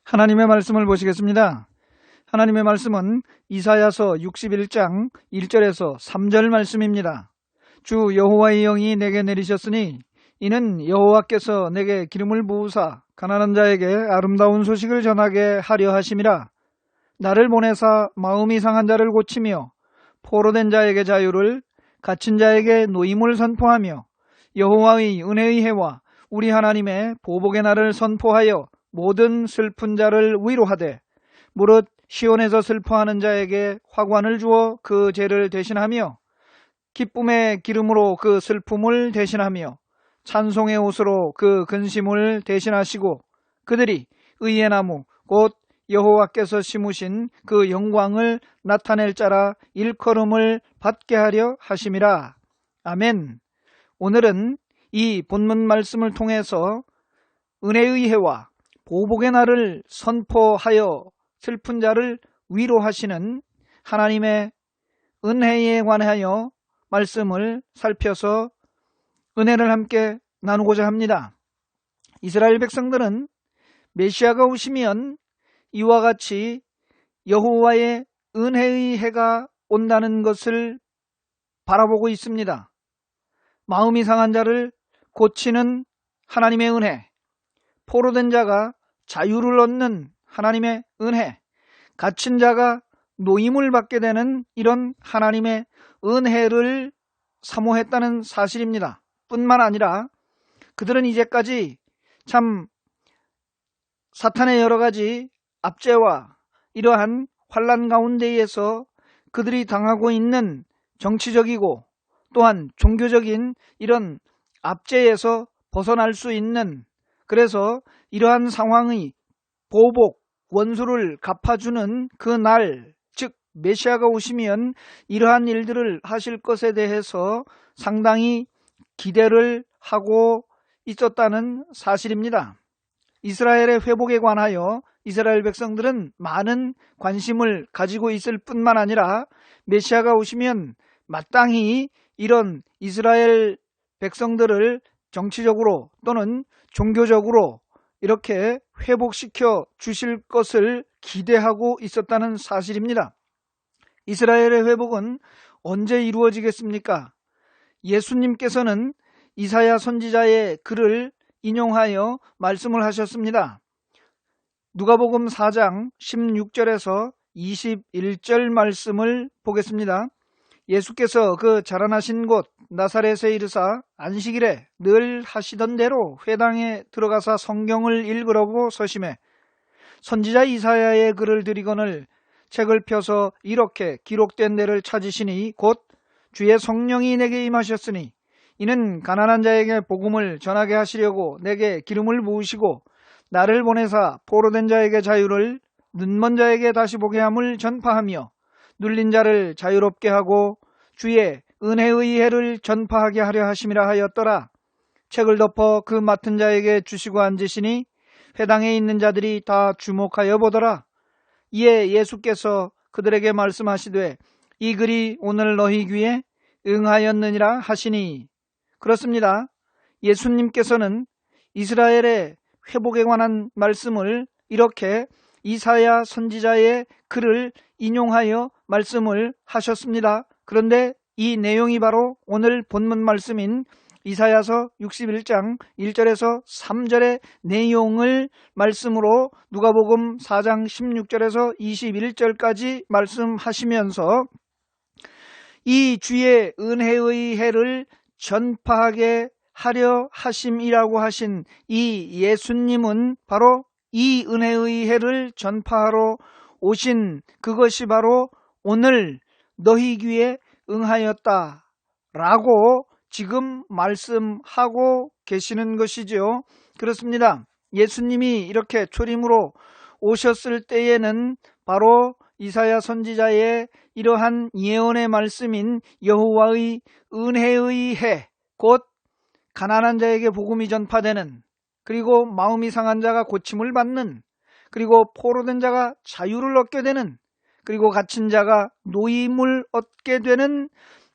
하나님의 말씀을 보시겠습니다. 하나님의 말씀은 이사야서 61장 1절에서 3절 말씀입니다. 주 여호와의 영이 내게 내리셨으니 이는 여호와께서 내게 기름을 부으사 가난한 자에게 아름다운 소식을 전하게 하려 하심이라. 나를 보내사 마음이 상한 자를 고치며 포로된 자에게 자유를, 갇힌 자에게 노임을 선포하며 여호와의 은혜의 해와 우리 하나님의 보복의 날을 선포하여 모든 슬픈 자를 위로하되 무릇 시온에서 슬퍼하는 자에게 화관을 주어 그 죄를 대신하며 기쁨의 기름으로 그 슬픔을 대신하며 찬송의 옷으로 그 근심을 대신하시고 그들이 의의 나무 곧 여호와께서 심으신 그 영광을 나타낼 자라 일컬음을 받게 하려 하심이라. 아멘. 오늘은 이 본문 말씀을 통해서 은혜의 해와 보복의 날을 선포하여 슬픈 자를 위로하시는 하나님의 은혜에 관하여 말씀을 살펴서 은혜를 함께 나누고자 합니다. 이스라엘 백성들은 메시아가 오시면 이와 같이 여호와의 은혜의 해가 온다는 것을 바라보고 있습니다. 마음이 상한 자를 고치는 하나님의 은혜, 포로된 자가 자유를 얻는 하나님의 은혜, 갇힌 자가 노임을 받게 되는 이런 하나님의 은혜를 사모했다는 사실입니다. 뿐만 아니라 그들은 이제까지 참 사탄의 여러 가지 압제와 이러한 환난 가운데에서 그들이 당하고 있는 정치적이고 또한 종교적인 이런 압제에서 벗어날 수 있는, 그래서 이러한 상황의 보복, 원수를 갚아주는 그 날, 즉 메시아가 오시면 이러한 일들을 하실 것에 대해서 상당히 기대를 하고 있었다는 사실입니다. 이스라엘의 회복에 관하여 이스라엘 백성들은 많은 관심을 가지고 있을 뿐만 아니라 메시아가 오시면 마땅히 이런 이스라엘 백성들을 정치적으로 또는 종교적으로 이렇게 회복시켜 주실 것을 기대하고 있었다는 사실입니다. 이스라엘의 회복은 언제 이루어지겠습니까? 예수님께서는 이사야 선지자의 글을 인용하여 말씀을 하셨습니다. 누가복음 4장 16절에서 21절 말씀을 보겠습니다. 예수께서 그 자라나신 곳 나사렛에 이르사 안식일에 늘 하시던 대로 회당에 들어가사 성경을 읽으려고 서심해 선지자 이사야의 글을 들이거늘 책을 펴서 이렇게 기록된 데를 찾으시니 곧 주의 성령이 내게 임하셨으니 이는 가난한 자에게 복음을 전하게 하시려고 내게 기름을 부으시고 나를 보내사 포로된 자에게 자유를, 눈먼 자에게 다시 보게 함을 전파하며 눌린 자를 자유롭게 하고 주의 은혜의 해를 전파하게 하려 하심이라 하였더라. 책을 덮어 그 맡은 자에게 주시고 앉으시니 회당에 있는 자들이 다 주목하여 보더라. 이에 예수께서 그들에게 말씀하시되 이 글이 오늘 너희 귀에 응하였느니라 하시니, 그렇습니다. 예수님께서는 이스라엘의 회복에 관한 말씀을 이렇게 이사야 선지자의 글을 인용하여 말씀을 하셨습니다. 그런데 이 내용이 바로 오늘 본문 말씀인 이사야서 61장 1절에서 3절의 내용을 말씀으로 누가복음 4장 16절에서 21절까지 말씀하시면서 이 주의 은혜의 해를 전파하게 하려 하심이라고 하신 이 예수님은 바로 이 은혜의 해를 전파하러 오신 그것이 바로 오늘 너희 귀에 응하였다 라고 지금 말씀하고 계시는 것이죠. 그렇습니다. 예수님이 이렇게 초림으로 오셨을 때에는 바로 이사야 선지자의 이러한 예언의 말씀인 여호와의 은혜의 해, 곧 가난한 자에게 복음이 전파되는, 그리고 마음이 상한 자가 고침을 받는, 그리고 포로된 자가 자유를 얻게 되는, 그리고 갇힌 자가 노임을 얻게 되는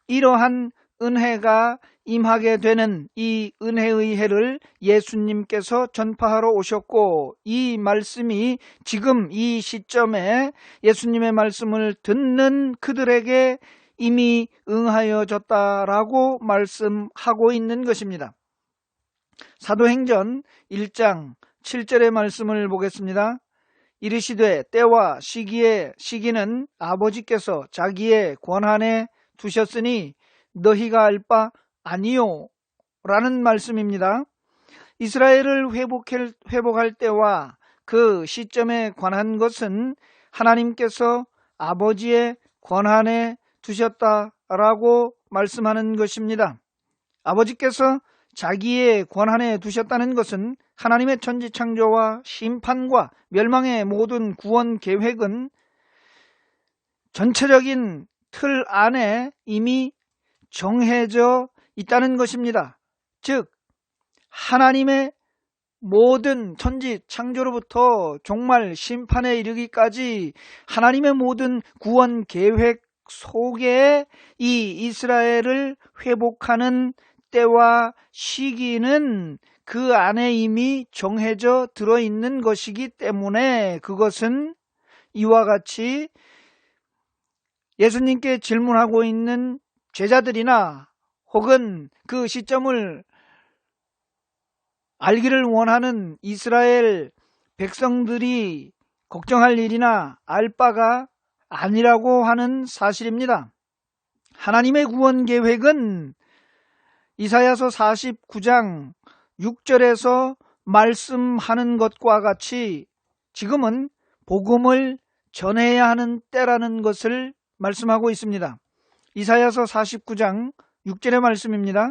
이러한 은혜가 임하게 되는 이 은혜의 해를 예수님께서 전파하러 오셨고, 이 말씀이 지금 이 시점에 예수님의 말씀을 듣는 그들에게 이미 응하여졌다라고 말씀하고 있는 것입니다. 사도행전 1장 7절의 말씀을 보겠습니다. 이르시되 때와 시기는 아버지께서 자기의 권한에 두셨으니 너희가 알 바 아니요 라는 말씀입니다. 이스라엘을 회복할 때와 그 시점에 관한 것은 하나님께서 아버지의 권한에 두셨다라고 말씀하는 것입니다. 아버지께서 자기의 권한에 두셨다는 것은 하나님의 천지창조와 심판과 멸망의 모든 구원 계획은 전체적인 틀 안에 이미 정해져 있다는 것입니다. 즉 하나님의 모든 천지 창조로부터 종말 심판에 이르기까지 하나님의 모든 구원 계획 속에 이 이스라엘을 회복하는 때와 시기는 그 안에 이미 정해져 들어있는 것이기 때문에 그것은 이와 같이 예수님께 질문하고 있는 제자들이나 혹은 그 시점을 알기를 원하는 이스라엘 백성들이 걱정할 일이나 알 바가 아니라고 하는 사실입니다. 하나님의 구원 계획은 이사야서 49장 6절에서 말씀하는 것과 같이 지금은 복음을 전해야 하는 때라는 것을 말씀하고 있습니다. 이사야서 49장 6절의 말씀입니다.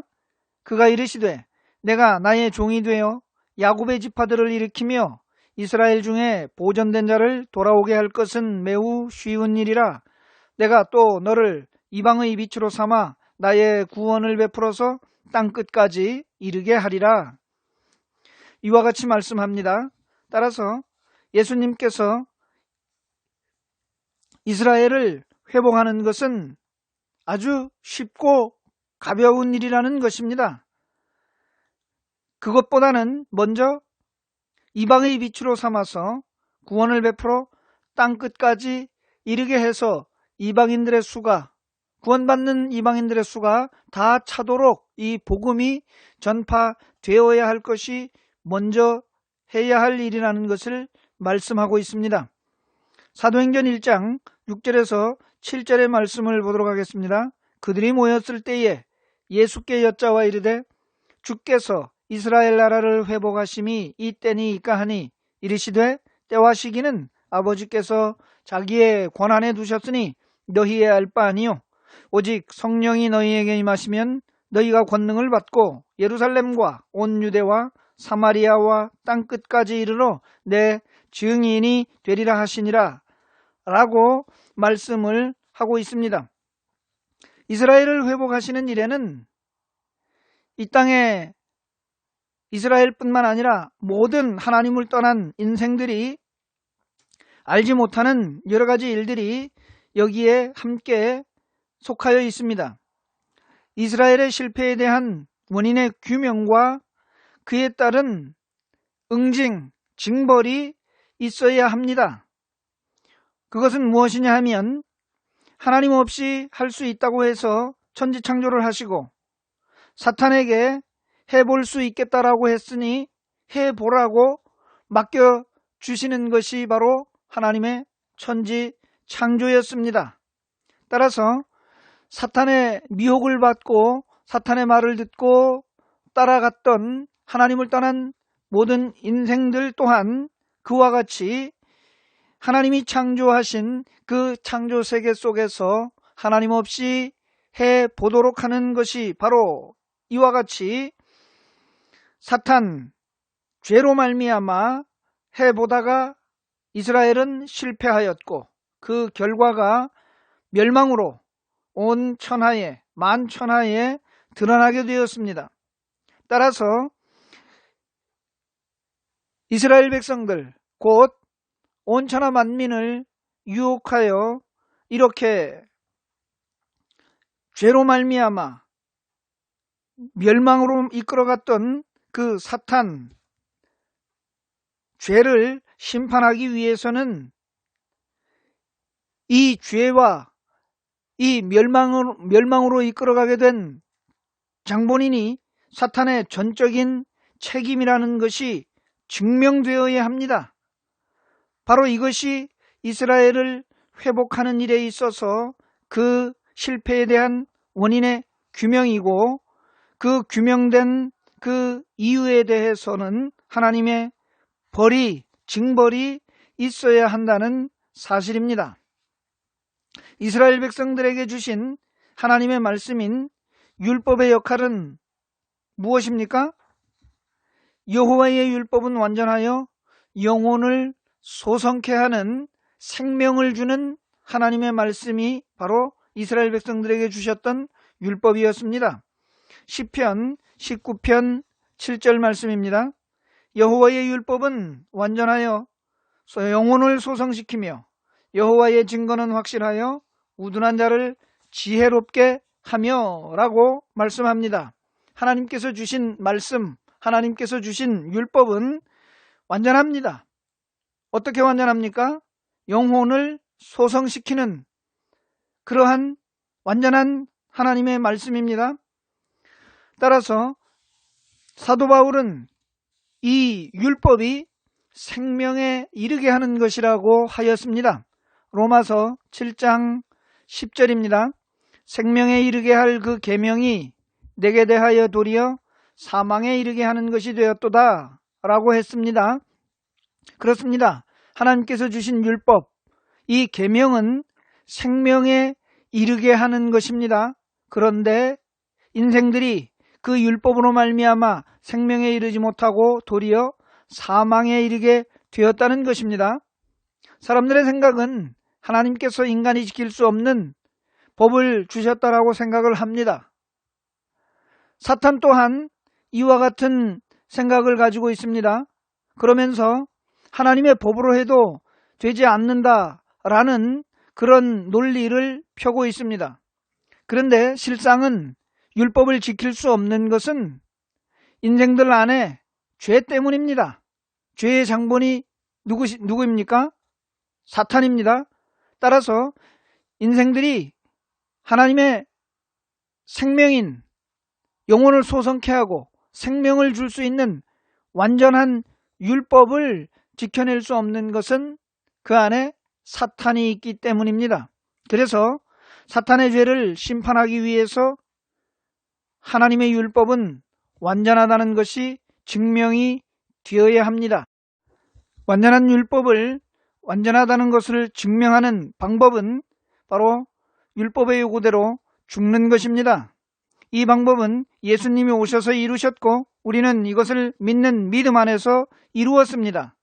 그가 이르시되 내가 나의 종이 되어 야곱의 지파들을 일으키며 이스라엘 중에 보존된 자를 돌아오게 할 것은 매우 쉬운 일이라. 내가 또 너를 이방의 빛으로 삼아 나의 구원을 베풀어서 땅끝까지 이르게 하리라. 이와 같이 말씀합니다. 따라서 예수님께서 이스라엘을 회복하는 것은 아주 쉽고 가벼운 일이라는 것입니다. 그것보다는 먼저 이방의 빛으로 삼아서 구원을 베풀어 땅끝까지 이르게 해서 이방인들의 수가, 구원받는 이방인들의 수가 다 차도록 이 복음이 전파되어야 할 것이 먼저 해야 할 일이라는 것을 말씀하고 있습니다. 사도행전 1장 6절에서 7절의 말씀을 보도록 하겠습니다. 그들이 모였을 때에 예수께 여짜와 이르되 주께서 이스라엘 나라를 회복하심이 이때니이까 하니 이르시되 때와 시기는 아버지께서 자기의 권한에 두셨으니 너희의 알 바 아니요 오직 성령이 너희에게 임하시면 너희가 권능을 받고 예루살렘과 온 유대와 사마리아와 땅끝까지 이르러 내 증인이 되리라 하시니라 라고 말씀을 하고 있습니다. 이스라엘을 회복하시는 일에는 이 땅에 이스라엘뿐만 아니라 모든 하나님을 떠난 인생들이 알지 못하는 여러 가지 일들이 여기에 함께 속하여 있습니다. 이스라엘의 실패에 대한 원인의 규명과 그에 따른 응징, 징벌이 있어야 합니다. 그것은 무엇이냐 하면 하나님 없이 할 수 있다고 해서 천지창조를 하시고 사탄에게 해볼 수 있겠다라고 했으니 해보라고 맡겨주시는 것이 바로 하나님의 천지창조였습니다. 따라서 사탄의 미혹을 받고 사탄의 말을 듣고 따라갔던 하나님을 떠난 모든 인생들 또한 그와 같이 하나님이 창조하신 그 창조세계 속에서 하나님 없이 해보도록 하는 것이 바로 이와 같이 사탄, 죄로 말미암아 해보다가 이스라엘은 실패하였고 그 결과가 멸망으로 온 천하에 만천하에 드러나게 되었습니다. 따라서 이스라엘 백성들 곧 온 천하 만민을 유혹하여 이렇게 죄로 말미암아 멸망으로 이끌어갔던 그 사탄, 죄를 심판하기 위해서는 이 죄와 이 멸망으로 이끌어가게 된 장본인이 사탄의 전적인 책임이라는 것이 증명되어야 합니다. 바로 이것이 이스라엘을 회복하는 일에 있어서 그 실패에 대한 원인의 규명이고, 그 규명된 그 이유에 대해서는 하나님의 징벌이 있어야 한다는 사실입니다. 이스라엘 백성들에게 주신 하나님의 말씀인 율법의 역할은 무엇입니까? 여호와의 율법은 완전하여 영혼을 소성케 하는 생명을 주는 하나님의 말씀이 바로 이스라엘 백성들에게 주셨던 율법이었습니다. 시편 19편 7절 말씀입니다. 여호와의 율법은 완전하여 영혼을 소성시키며 여호와의 증거는 확실하여 우둔한 자를 지혜롭게 하며 라고 말씀합니다. 하나님께서 주신 말씀, 하나님께서 주신 율법은 완전합니다. 어떻게 완전합니까? 영혼을 소성시키는 그러한 완전한 하나님의 말씀입니다. 따라서 사도 바울은 이 율법이 생명에 이르게 하는 것이라고 하였습니다. 로마서 7장 10절입니다. 생명에 이르게 할 그 계명이 내게 대하여 도리어 사망에 이르게 하는 것이 되었도다 라고 했습니다. 그렇습니다. 하나님께서 주신 율법, 이 계명은 생명에 이르게 하는 것입니다. 그런데 인생들이 그 율법으로 말미암아 생명에 이르지 못하고 도리어 사망에 이르게 되었다는 것입니다. 사람들의 생각은 하나님께서 인간이 지킬 수 없는 법을 주셨다라고 생각을 합니다. 사탄 또한 이와 같은 생각을 가지고 있습니다. 그러면서 하나님의 법으로 해도 되지 않는다라는 그런 논리를 펴고 있습니다. 그런데 실상은 율법을 지킬 수 없는 것은 인생들 안에 죄 때문입니다. 죄의 장본이 누구입니까? 사탄입니다. 따라서 인생들이 하나님의 생명인 영혼을 소성케 하고 생명을 줄 수 있는 완전한 율법을 지켜낼 수 없는 것은 그 안에 사탄이 있기 때문입니다. 그래서 사탄의 죄를 심판하기 위해서 하나님의 율법은 완전하다는 것이 증명이 되어야 합니다. 완전한 율법을 완전하다는 것을 증명하는 방법은 바로 율법의 요구대로 죽는 것입니다. 이 방법은 예수님이 오셔서 이루셨고 우리는 이것을 믿는 믿음 안에서 이루었습니다.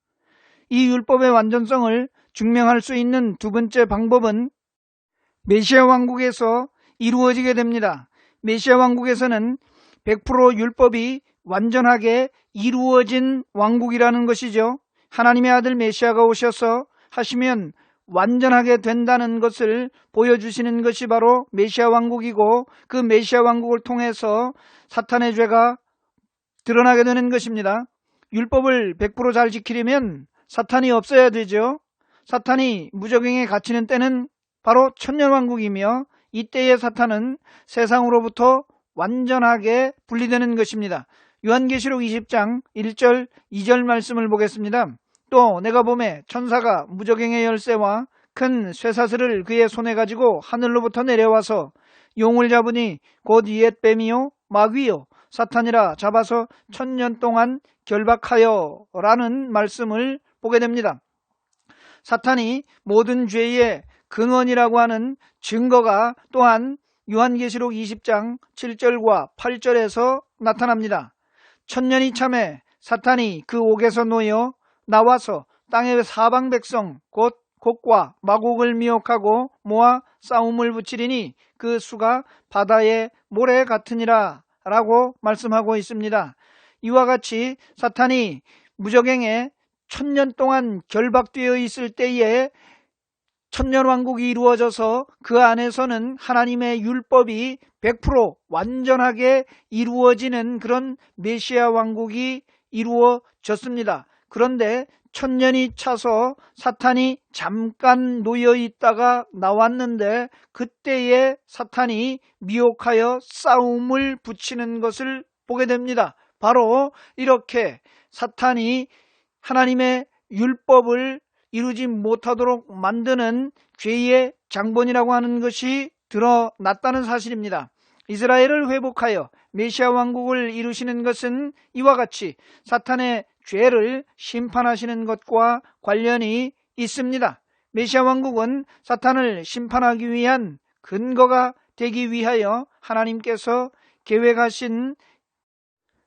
이 율법의 완전성을 증명할 수 있는 두 번째 방법은 메시아 왕국에서 이루어지게 됩니다. 메시아 왕국에서는 100% 율법이 완전하게 이루어진 왕국이라는 것이죠. 하나님의 아들 메시아가 오셔서 하시면 완전하게 된다는 것을 보여주시는 것이 바로 메시아 왕국이고, 그 메시아 왕국을 통해서 사탄의 죄가 드러나게 되는 것입니다. 율법을 100% 잘 지키려면 사탄이 없어야 되죠. 사탄이 무적행에 갇히는 때는 바로 천년왕국이며, 이때의 사탄은 세상으로부터 완전하게 분리되는 것입니다. 요한계시록 20장 1절 2절 말씀을 보겠습니다. 또 내가 보매 천사가 무적행의 열쇠와 큰 쇠사슬을 그의 손에 가지고 하늘로부터 내려와서 용을 잡으니 곧 옛뱀이요 마귀요 사탄이라 잡아서 1000년 동안 결박하여 라는 말씀을 보게 됩니다. 사탄이 모든 죄의 근원이라고 하는 증거가 또한 요한계시록 20장 7절과 8절에서 나타납니다. 1000년이 참에 사탄이 그 옥에서 놓여 나와서 땅의 사방 백성 곧 곡과 마곡을 미혹하고 모아 싸움을 붙이리니 그 수가 바다의 모래 같으니라 라고 말씀하고 있습니다. 이와 같이 사탄이 무적행에 1000년 동안 결박되어 있을 때에 천년왕국이 이루어져서 그 안에서는 하나님의 율법이 100% 완전하게 이루어지는 그런 메시아 왕국이 이루어졌습니다. 그런데 천년이 차서 사탄이 잠깐 놓여 있다가 나왔는데 그때에 사탄이 미혹하여 싸움을 붙이는 것을 보게 됩니다. 바로 이렇게 사탄이 하나님의 율법을 이루지 못하도록 만드는 죄의 장본이라고 하는 것이 드러났다는 사실입니다. 이스라엘을 회복하여 메시아 왕국을 이루시는 것은 이와 같이 사탄의 죄를 심판하시는 것과 관련이 있습니다. 메시아 왕국은 사탄을 심판하기 위한 근거가 되기 위하여 하나님께서 계획하신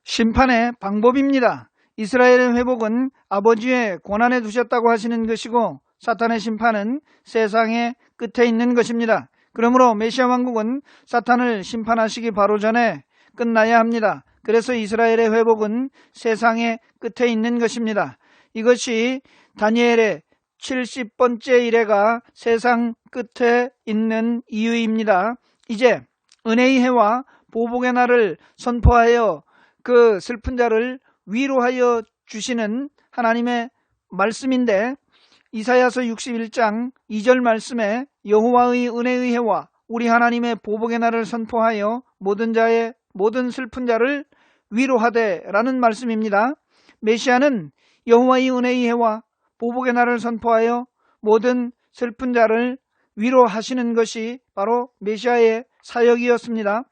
심판의 방법입니다. 이스라엘의 회복은 아버지의 권한에 두셨다고 하시는 것이고 사탄의 심판은 세상의 끝에 있는 것입니다. 그러므로 메시아 왕국은 사탄을 심판하시기 바로 전에 끝나야 합니다. 그래서 이스라엘의 회복은 세상의 끝에 있는 것입니다. 이것이 다니엘의 70번째 이래가 세상 끝에 있는 이유입니다. 이제 은혜의 해와 보복의 날을 선포하여 그 슬픈 자를 위로하여 주시는 하나님의 말씀인데 이사야서 61장 2절 말씀에 여호와의 은혜의 해와 우리 하나님의 보복의 날을 선포하여 모든 자의 모든 슬픈 자를 위로하되 라는 말씀입니다. 메시아는 여호와의 은혜의 해와 보복의 날을 선포하여 모든 슬픈 자를 위로하시는 것이 바로 메시아의 사역이었습니다.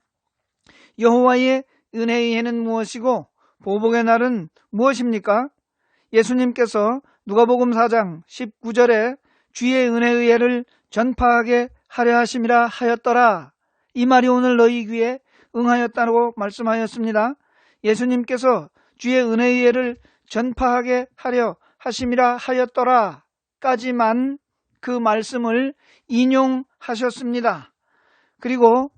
여호와의 은혜의 해는 무엇이고 보복의 날은 무엇입니까? 예수님께서 누가복음 4장 19절에 주의 은혜의 해를 전파하게 하려 하심이라 하였더라. 이 말이 오늘 너희 귀에 응하였다고 말씀하였습니다. 예수님께서 주의 은혜의 해를 전파하게 하려 하심이라 하였더라 까지만 그 말씀을 인용하셨습니다. 그리고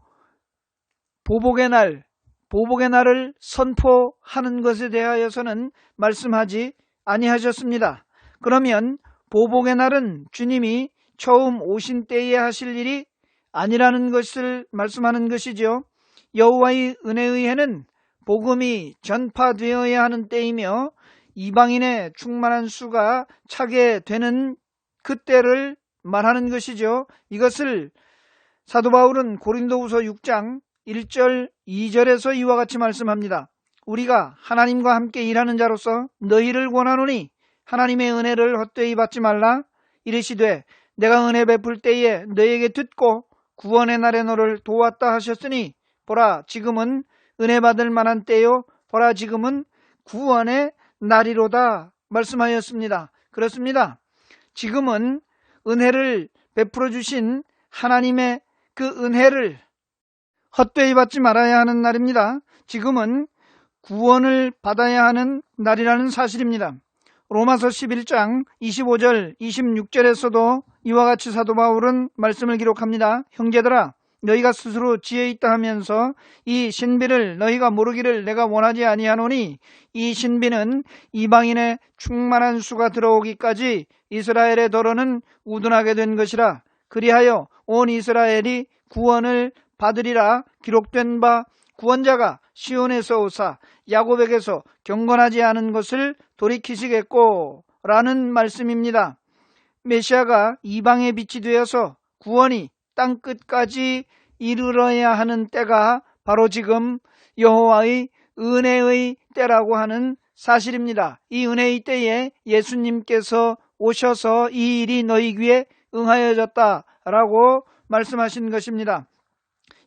보복의 날을 선포하는 것에 대하여서는 말씀하지 아니하셨습니다. 그러면 보복의 날은 주님이 처음 오신 때에 하실 일이 아니라는 것을 말씀하는 것이죠. 여호와의 은혜의 해는 복음이 전파되어야 하는 때이며 이방인의 충만한 수가 차게 되는 그때를 말하는 것이죠. 이것을 사도 바울은 고린도후서 6장 1절 2절에서 이와 같이 말씀합니다. 우리가 하나님과 함께 일하는 자로서 너희를 권하노니 하나님의 은혜를 헛되이 받지 말라. 이르시되 내가 은혜 베풀 때에 너희에게 듣고 구원의 날에 너를 도왔다 하셨으니 보라 지금은 은혜 받을 만한 때요 보라 지금은 구원의 날이로다 말씀하였습니다. 그렇습니다. 지금은 은혜를 베풀어 주신 하나님의 그 은혜를 헛되이 받지 말아야 하는 날입니다. 지금은 구원을 받아야 하는 날이라는 사실입니다. 로마서 11장 25절 26절에서도 이와 같이 사도 바울은 말씀을 기록합니다. 형제들아 너희가 스스로 지혜 있다 하면서 이 신비를 너희가 모르기를 내가 원하지 아니하노니 이 신비는 이방인의 충만한 수가 들어오기까지 이스라엘의 도로는 우둔하게 된 것이라. 그리하여 온 이스라엘이 구원을 받으리라. 기록된 바 구원자가 시온에서 오사 야곱에게서 경건하지 않은 것을 돌이키시겠고 라는 말씀입니다. 메시아가 이방의 빛이 되어서 구원이 땅끝까지 이르러야 하는 때가 바로 지금 여호와의 은혜의 때라고 하는 사실입니다. 이 은혜의 때에 예수님께서 오셔서 이 일이 너희 귀에 응하여졌다라고 말씀하신 것입니다.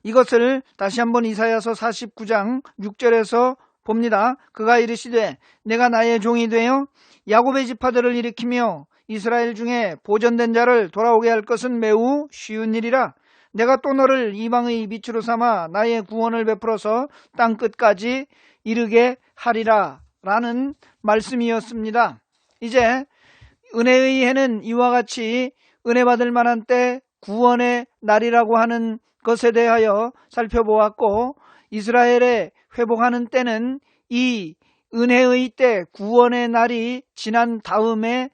이것을 다시 한번 이사야서 49장 6절에서 봅니다. 그가 이르시되 내가 나의 종이 되어 야곱의 지파들을 일으키며 이스라엘 중에 보존된 자를 돌아오게 할 것은 매우 쉬운 일이라. 내가 또 너를 이방의 빛으로 삼아 나의 구원을 베풀어서 땅끝까지 이르게 하리라 라는 말씀이었습니다. 이제 은혜의 해는 이와 같이 은혜 받을 만한 때 구원의 날이라고 하는 것에 대하여 살펴보았고 이스라엘의 회복하는 때는 이 은혜의 때 구원의 날이 지난 다음에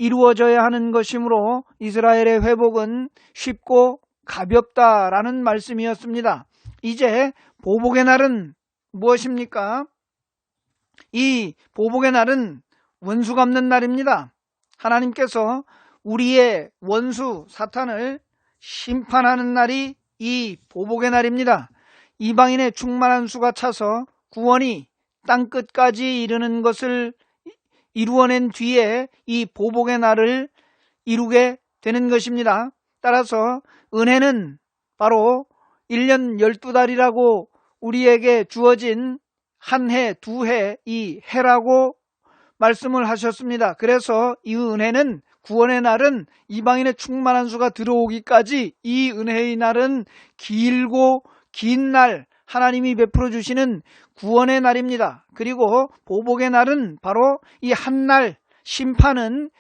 이루어져야 하는 것이므로 이스라엘의 회복은 쉽고 가볍다라는 말씀이었습니다. 이제 보복의 날은 무엇입니까? 이 보복의 날은 원수 갚는 날입니다. 하나님께서 우리의 원수 사탄을 심판하는 날이 이 보복의 날입니다. 이방인의 충만한 수가 차서 구원이 땅끝까지 이르는 것을 이루어낸 뒤에 이 보복의 날을 이루게 되는 것입니다. 따라서 은혜는 바로 1년 12달이라고 우리에게 주어진 한 해, 두 해, 이 해라고 말씀을 하셨습니다. 그래서 이 은혜는 구원의 날은 이방인의 충만한 수가 들어오기까지 이 은혜의 날은 길고 긴 날, 하나님이 베풀어 주시는 구원의 날입니다. 그리고 보복의 날은 바로 이 한 날, 심판은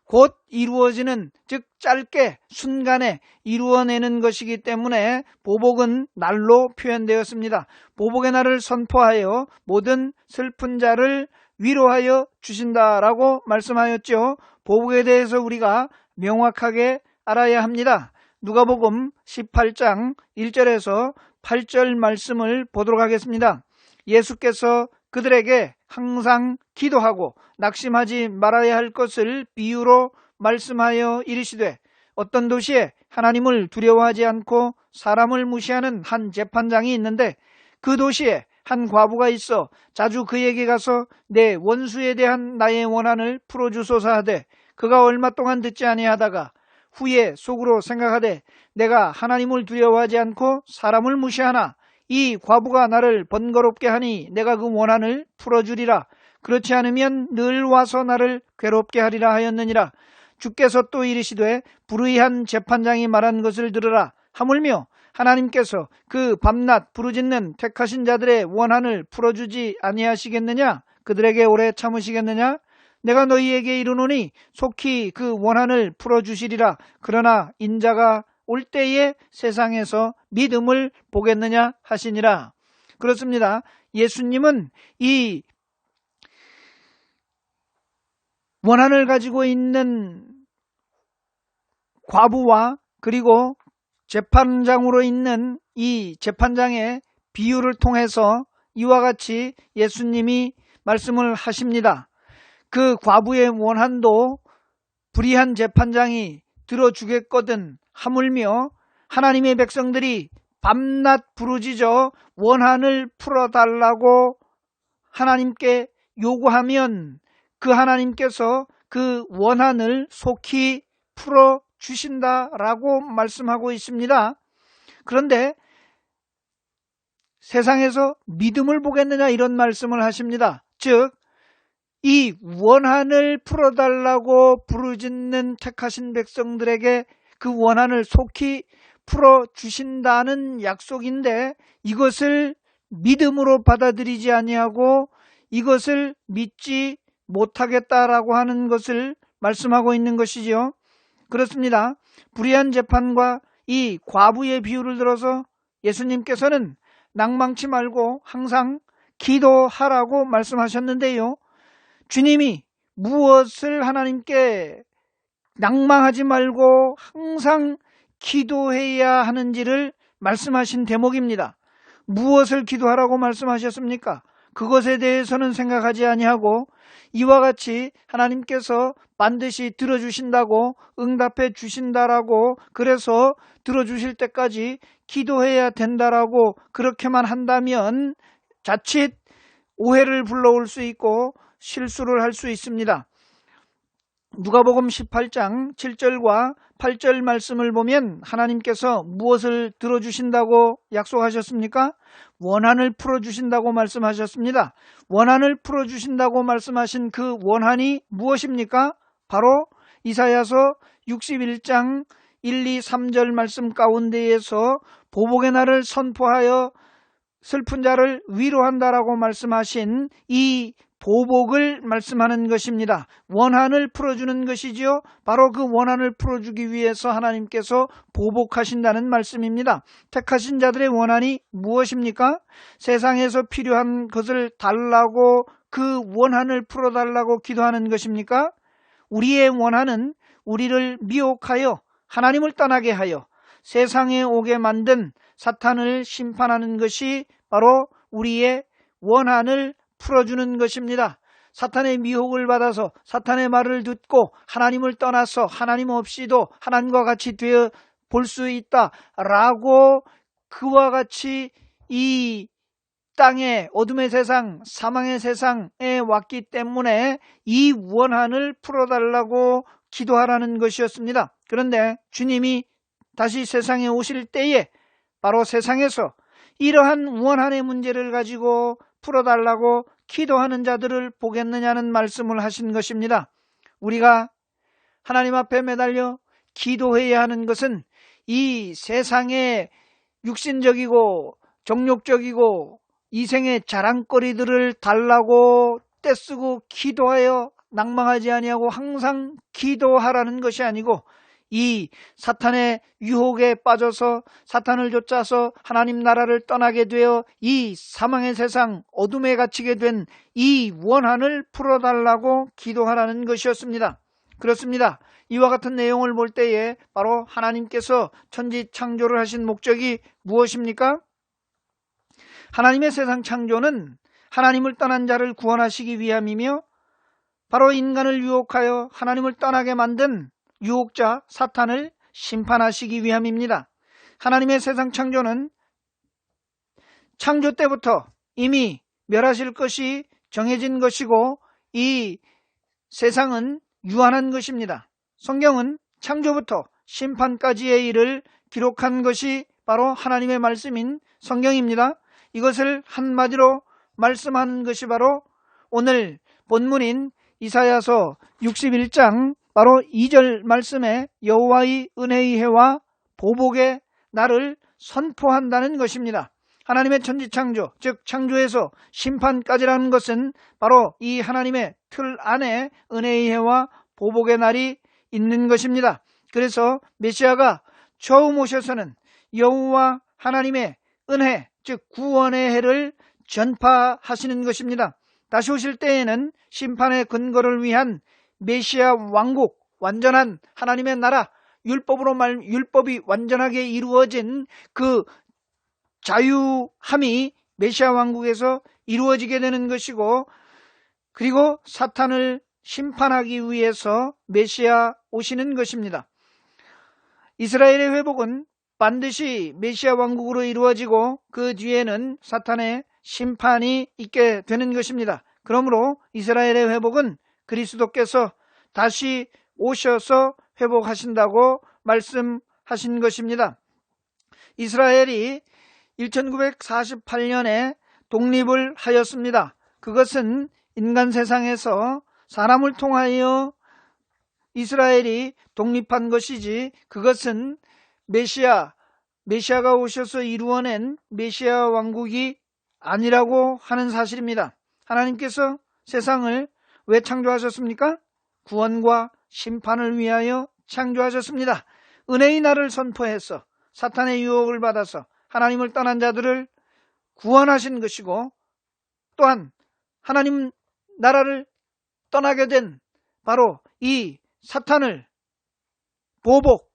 곧 이루어지는, 즉 짧게 순간에 이루어내는 것이기 때문에 보복은 날로 표현되었습니다. 보복의 날을 선포하여 모든 슬픈 자를 위로하여 주신다라고 말씀하였죠. 보복에 대해서 우리가 명확하게 알아야 합니다. 누가복음 18장 1절에서 8절 말씀을 보도록 하겠습니다. 예수께서 그들에게 항상 기도하고 낙심하지 말아야 할 것을 비유로 말씀하여 이르시되, 어떤 도시에 하나님을 두려워하지 않고 사람을 무시하는 한 재판장이 있는데 그 도시에 한 과부가 있어 자주 그에게 가서 내 원수에 대한 나의 원한을 풀어주소서 하되, 그가 얼마 동안 듣지 아니하다가 후에 속으로 생각하되 내가 하나님을 두려워하지 않고 사람을 무시하나 이 과부가 나를 번거롭게 하니 내가 그 원한을 풀어주리라. 그렇지 않으면 늘 와서 나를 괴롭게 하리라 하였느니라. 주께서 또 이르시되 불의한 재판장이 말한 것을 들으라. 하물며 하나님께서 그 밤낮 부르짖는 택하신 자들의 원한을 풀어주지 아니하시겠느냐? 그들에게 오래 참으시겠느냐? 내가 너희에게 이르노니 속히 그 원한을 풀어주시리라. 그러나 인자가 올 때에 세상에서 믿음을 보겠느냐 하시니라. 그렇습니다. 예수님은 이 원한을 가지고 있는 과부와 그리고 재판장으로 있는 이 재판장의 비유를 통해서 이와 같이 예수님이 말씀을 하십니다. 그 과부의 원한도 불의한 재판장이 들어주겠거든 하물며 하나님의 백성들이 밤낮 부르짖어 원한을 풀어달라고 하나님께 요구하면 그 하나님께서 그 원한을 속히 풀어주신다라고 말씀하고 있습니다. 그런데 세상에서 믿음을 보겠느냐 이런 말씀을 하십니다. 즉 이 원한을 풀어달라고 부르짖는 택하신 백성들에게 그 원한을 속히 풀어주신다는 약속인데 이것을 믿음으로 받아들이지 아니하고 이것을 믿지 못하겠다라고 하는 것을 말씀하고 있는 것이죠. 그렇습니다. 불의한 재판과 이 과부의 비유를 들어서 예수님께서는 낭망치 말고 항상 기도하라고 말씀하셨는데요. 주님이 무엇을 하나님께 낭망하지 말고 항상 기도해야 하는지를 말씀하신 대목입니다. 무엇을 기도하라고 말씀하셨습니까? 그것에 대해서는 생각하지 아니하고 이와 같이 하나님께서 반드시 들어주신다고 응답해 주신다라고 그래서 들어주실 때까지 기도해야 된다라고 그렇게만 한다면 자칫 오해를 불러올 수 있고 실수를 할 수 있습니다. 누가복음 18장 7절과 8절 말씀을 보면 하나님께서 무엇을 들어주신다고 약속하셨습니까? 원한을 풀어주신다고 말씀하셨습니다. 원한을 풀어주신다고 말씀하신 그 원한이 무엇입니까? 바로 이사야서 61장 1, 2, 3절 말씀 가운데에서 보복의 날을 선포하여 슬픈 자를 위로한다라고 말씀하신 이 보복을 말씀하는 것입니다. 원한을 풀어주는 것이지요. 바로 그 원한을 풀어주기 위해서 하나님께서 보복하신다는 말씀입니다. 택하신 자들의 원한이 무엇입니까? 세상에서 필요한 것을 달라고 그 원한을 풀어달라고 기도하는 것입니까? 우리의 원한은 우리를 미혹하여 하나님을 떠나게 하여 세상에 오게 만든 사탄을 심판하는 것이 바로 우리의 원한을 풀어주는 것입니다. 사탄의 미혹을 받아서 사탄의 말을 듣고 하나님을 떠나서 하나님 없이도 하나님과 같이 되어 볼 수 있다라고 그와 같이 이 땅의 어둠의 세상, 사망의 세상에 왔기 때문에 이 원한을 풀어달라고 기도하라는 것이었습니다. 그런데 주님이 다시 세상에 오실 때에 바로 세상에서 이러한 원한의 문제를 가지고 풀어달라고 기도하는 자들을 보겠느냐는 말씀을 하신 것입니다. 우리가 하나님 앞에 매달려 기도해야 하는 것은 이 세상의 육신적이고 정욕적이고 이생의 자랑거리들을 달라고 떼쓰고 기도하여 낭망하지 아니하고 항상 기도하라는 것이 아니고 이 사탄의 유혹에 빠져서 사탄을 쫓아서 하나님 나라를 떠나게 되어 이 사망의 세상 어둠에 갇히게 된 이 원한을 풀어달라고 기도하라는 것이었습니다. 그렇습니다. 이와 같은 내용을 볼 때에 바로 하나님께서 천지 창조를 하신 목적이 무엇입니까? 하나님의 세상 창조는 하나님을 떠난 자를 구원하시기 위함이며 바로 인간을 유혹하여 하나님을 떠나게 만든 유혹자 사탄을 심판하시기 위함입니다. 하나님의 세상 창조는 창조 때부터 이미 멸하실 것이 정해진 것이고 이 세상은 유한한 것입니다. 성경은 창조부터 심판까지의 일을 기록한 것이 바로 하나님의 말씀인 성경입니다. 이것을 한마디로 말씀하는 것이 바로 오늘 본문인 이사야서 61장 바로 2절 말씀에 여호와의 은혜의 해와 보복의 날을 선포한다는 것입니다. 하나님의 천지창조, 즉 창조에서 심판까지라는 것은 바로 이 하나님의 틀 안에 은혜의 해와 보복의 날이 있는 것입니다. 그래서 메시아가 처음 오셔서는 여호와 하나님의 은혜, 즉 구원의 해를 전파하시는 것입니다. 다시 오실 때에는 심판의 근거를 위한 메시아 왕국, 완전한 하나님의 나라, 율법이 완전하게 이루어진 그 자유함이 메시아 왕국에서 이루어지게 되는 것이고, 그리고 사탄을 심판하기 위해서 메시아 오시는 것입니다. 이스라엘의 회복은 반드시 메시아 왕국으로 이루어지고 그 뒤에는 사탄의 심판이 있게 되는 것입니다. 그러므로 이스라엘의 회복은 그리스도께서 다시 오셔서 회복하신다고 말씀하신 것입니다. 이스라엘이 1948년에 독립을 하였습니다. 그것은 인간 세상에서 사람을 통하여 이스라엘이 독립한 것이지 그것은 메시아가 오셔서 이루어낸 메시아 왕국이 아니라고 하는 사실입니다. 하나님께서 세상을 왜 창조하셨습니까? 구원과 심판을 위하여 창조하셨습니다. 은혜의 날을 선포해서 사탄의 유혹을 받아서 하나님을 떠난 자들을 구원하신 것이고, 또한 하나님 나라를 떠나게 된 바로 이 사탄을 보복,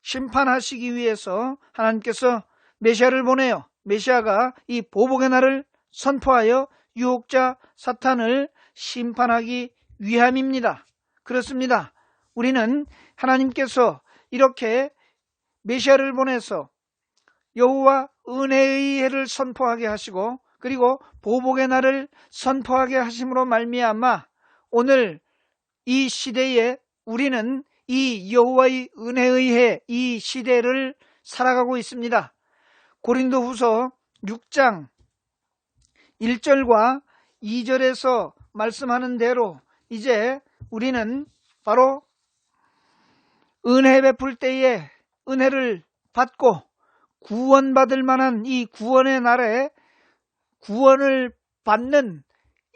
심판하시기 위해서 하나님께서 메시아를 보내어 메시아가 이 보복의 날을 선포하여 유혹자 사탄을 심판하기 위함입니다. 그렇습니다. 우리는 하나님께서 이렇게 메시아를 보내서 여호와 은혜의 해를 선포하게 하시고 그리고 보복의 날을 선포하게 하심으로 말미암아 오늘 이 시대에 우리는 이 여호와의 은혜의 해 이 시대를 살아가고 있습니다. 고린도후서 6장 1절과 2절에서 말씀하는 대로 이제 우리는 바로 은혜 베풀 때에 은혜를 받고 구원받을 만한 이 구원의 날에 구원을 받는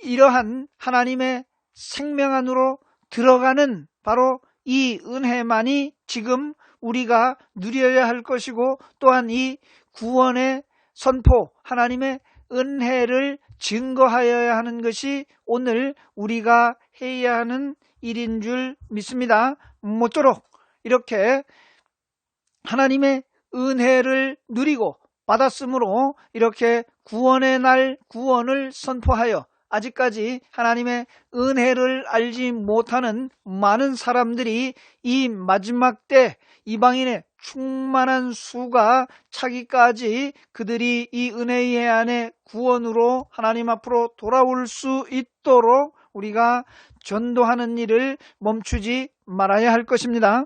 이러한 하나님의 생명 안으로 들어가는 바로 이 은혜만이 지금 우리가 누려야 할 것이고, 또한 이 구원의 선포, 하나님의 은혜를 증거하여야 하는 것이 오늘 우리가 해야 하는 일인 줄 믿습니다. 모쪼록 이렇게 하나님의 은혜를 누리고 받았으므로 이렇게 구원의 날 구원을 선포하여 아직까지 하나님의 은혜를 알지 못하는 많은 사람들이 이 마지막 때 이방인의 충만한 수가 차기까지 그들이 이 은혜의 안에 구원으로 하나님 앞으로 돌아올 수 있도록 우리가 전도하는 일을 멈추지 말아야 할 것입니다.